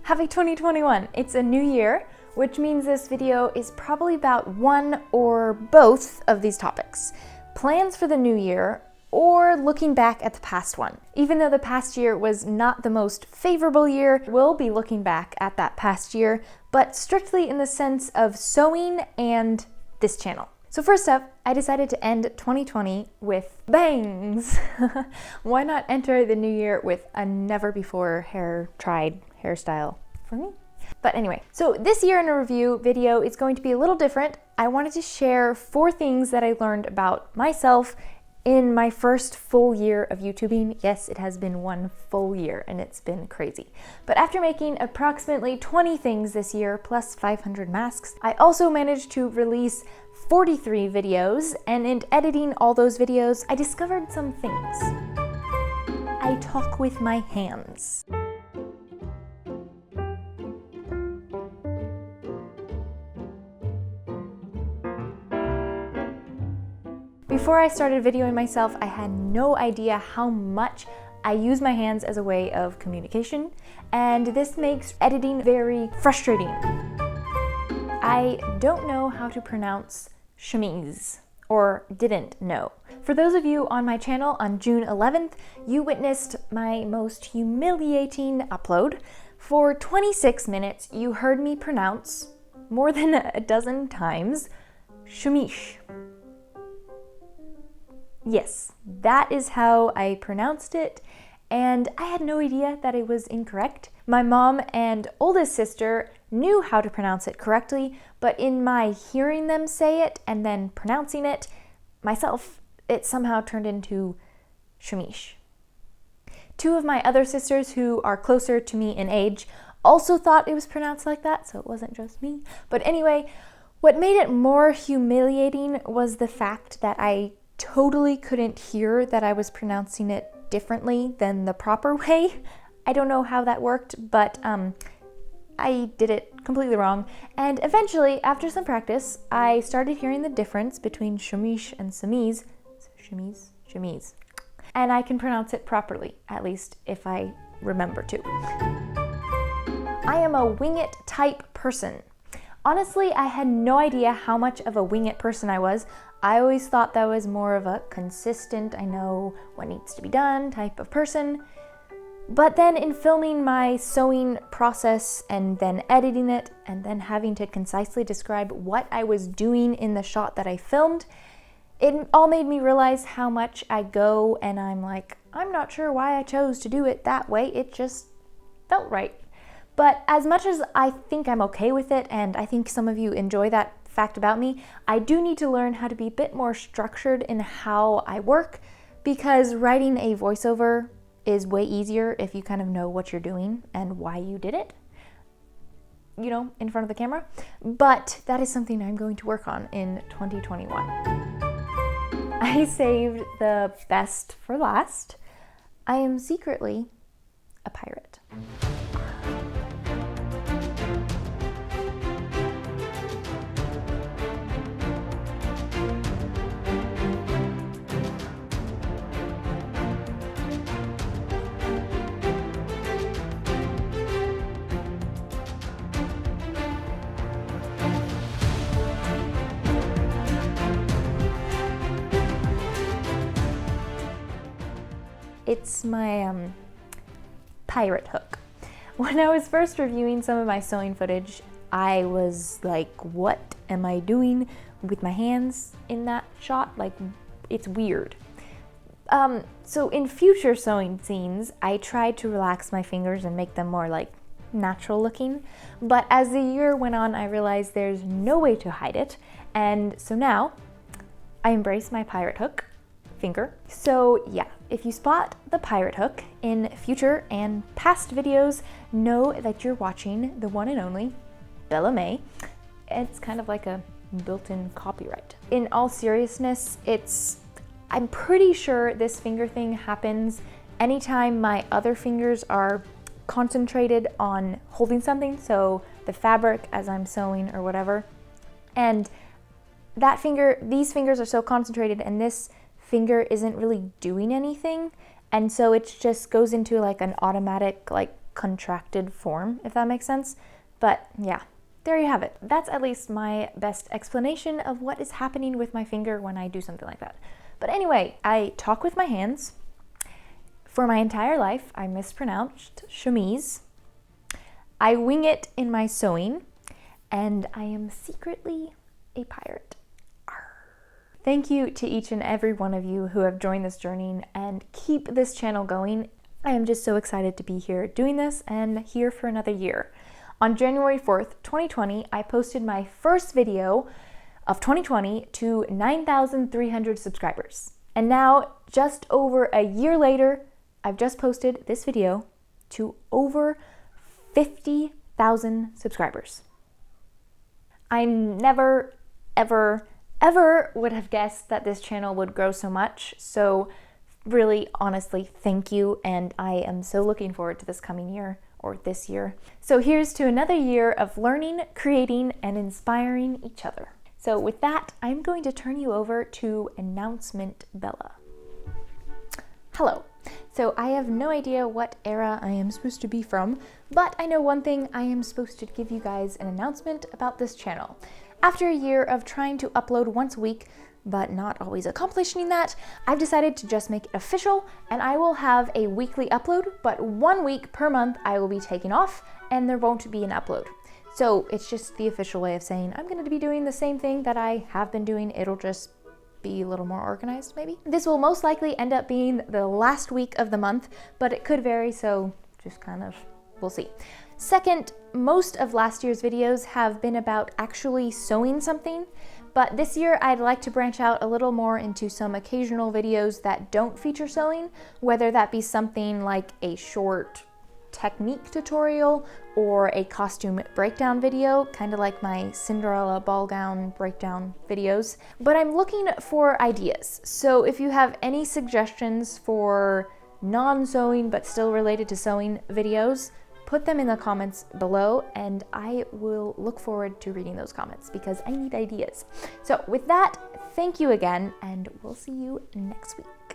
Happy 2021! It's a new year, which means this video is probably about one or both of these topics. Plans for the new year, or looking back at the past one. Even though the past year was not the most favorable year, we'll be looking back at that past year, but strictly in the sense of sewing and this channel. So first up, I decided to end 2020 with bangs. Why not enter the new year with a never before tried hairstyle for me? But anyway, so this year in a review video is going to be a little different. I wanted to share 4 things that I learned about myself in my first full year of YouTubing. Yes, it has been one full year and it's been crazy. But after making approximately 20 things this year plus 500 masks, I also managed to release 43 videos, and in editing all those videos, I discovered some things. I talk with my hands. Before I started videoing myself, I had no idea how much I use my hands as a way of communication, and this makes editing very frustrating. I don't know how to pronounce chemise, or didn't know. For those of you on my channel on June 11th, you witnessed my most humiliating upload. For 26 minutes, you heard me pronounce, more than a dozen times, chemise. Yes, that is how I pronounced it, and I had no idea that it was incorrect. My mom and oldest sister knew how to pronounce it correctly, but in my hearing them say it and then pronouncing it myself, it somehow turned into chemise. 2 of my other sisters, who are closer to me in age, also thought it was pronounced like that, so it wasn't just me. But anyway, what made it more humiliating was the fact that I totally couldn't hear that I was pronouncing it differently than the proper way. I don't know how that worked, but I did it completely wrong. And eventually, after some practice, I started hearing the difference between chemise and chemise. Chemise. And I can pronounce it properly, at least if I remember to. I am a wing it type person. Honestly, I had no idea how much of a wing it person I was. I always thought that was more of a consistent, I know what needs to be done type of person. But then in filming my sewing process and then editing it and then having to concisely describe what I was doing in the shot that I filmed, it all made me realize how much I go and I'm like, I'm not sure why I chose to do it that way, it just felt right. But as much as I think I'm okay with it, and I think some of you enjoy that fact about me, I do need to learn how to be a bit more structured in how I work, because writing a voiceover is way easier if you kind of know what you're doing and why you did it, you know, in front of the camera. But that is something I'm going to work on in 2021. I saved the best for last. I am secretly a pirate. It's my pirate hook. When I was first reviewing some of my sewing footage, I was like, what am I doing with my hands in that shot? Like, it's weird. So in future sewing scenes, I tried to relax my fingers and make them more like natural looking. But as the year went on, I realized there's no way to hide it. And so now I embrace my pirate hook finger. So yeah, if you spot the pirate hook in future and past videos, know that you're watching the one and only Bella May. It's kind of like a built-in copyright. In all seriousness, I'm pretty sure this finger thing happens anytime my other fingers are concentrated on holding something, so the fabric as I'm sewing or whatever. And these fingers are so concentrated, and this finger isn't really doing anything, and so it just goes into like an automatic like contracted form, if that makes sense. But yeah, there you have it. That's at least my best explanation of what is happening with my finger when I do something like that. But anyway, I talk with my hands. For my entire life, I mispronounced chemise. I wing it in my sewing, and I am secretly a pirate. Arr. Thank you to each and every one of you who have joined this journey and keep this channel going. I am just so excited to be here doing this and here for another year. On January 4th, 2020, I posted my first video of 2020 to 9,300 subscribers. And now, just over a year later, I've just posted this video to over 50,000 subscribers. I never, ever, ever would have guessed that this channel would grow so much. So really, honestly, thank you. And I am so looking forward to this coming year, or this year. So here's to another year of learning, creating, and inspiring each other. So with that, I'm going to turn you over to Announcement Bella. Hello. So I have no idea what era I am supposed to be from, but I know one thing: I am supposed to give you guys an announcement about this channel. After a year of trying to upload once a week, but not always accomplishing that, I've decided to just make it official, and I will have a weekly upload, but 1 week per month I will be taking off, and there won't be an upload. So it's just the official way of saying I'm going to be doing the same thing that I have been doing. It'll just be a little more organized, maybe. This will most likely end up being the last week of the month, but it could vary, so just kind of, we'll see. Second, most of last year's videos have been about actually sewing something, but this year I'd like to branch out a little more into some occasional videos that don't feature sewing, whether that be something like a short technique tutorial or a costume breakdown video, kind of like my Cinderella ball gown breakdown videos. But I'm looking for ideas. So if you have any suggestions for non-sewing but still related to sewing videos, put them in the comments below, and I will look forward to reading those comments because I need ideas. So with that, thank you again, and we'll see you next week.